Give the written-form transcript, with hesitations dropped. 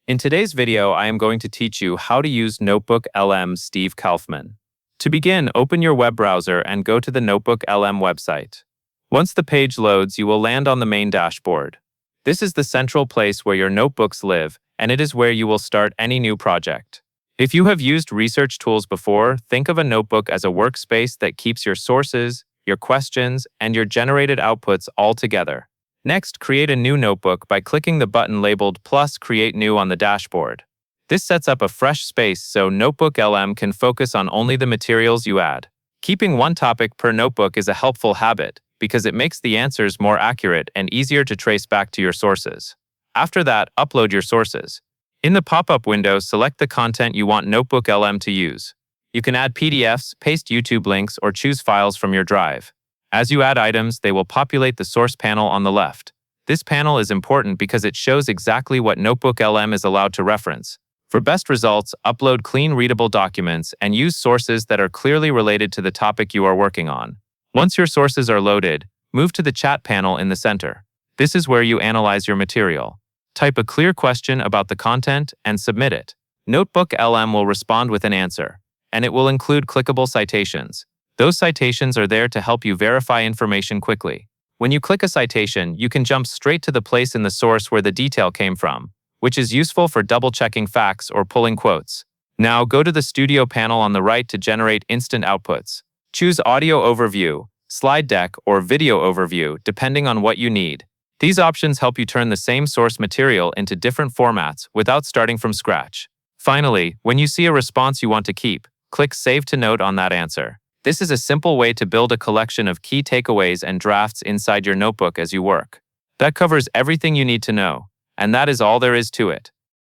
In today's video, I am going to teach you how to use Notebooklm Steve Kalfman. To begin, open your web browser and go to the Notebooklm website. Once the page loads, you will land on the main dashboard. This is the central place where your notebooks live, and it is where you will start any new project. If you have used research tools before, think of a notebook as a workspace that keeps your sources, your questions, and your generated outputs all together. Next, create a new notebook by clicking the button labeled plus Create New on the dashboard. This sets up a fresh space so Notebooklm can focus on only the materials you add. Keeping one topic per notebook is a helpful habit because it makes the answers more accurate and easier to trace back to your sources. After that, upload your sources. In the pop-up window, select the content you want Notebooklm to use. You can add PDFs, paste YouTube links, or choose files from your drive. As you add items, they will populate the source panel on the left. This panel is important because it shows exactly what Notebooklm is allowed to reference. For best results, upload clean readable documents and use sources that are clearly related to the topic you are working on. Once your sources are loaded, move to the chat panel in the center. This is where you analyze your material. Type a clear question about the content and submit it. Notebooklm will respond with an answer, and it will include clickable citations. Those citations are there to help you verify information quickly. When you click a citation, you can jump straight to the place in the source where the detail came from, which is useful for double-checking facts or pulling quotes. Now, go to the Studio panel on the right to generate instant outputs. Choose Audio Overview, Slide Deck, or Video Overview, depending on what you need. These options help you turn the same source material into different formats without starting from scratch. Finally, when you see a response you want to keep, click Save to Note on that answer. This is a simple way to build a collection of key takeaways and drafts inside your notebook as you work. That covers everything you need to know, and that is all there is to it.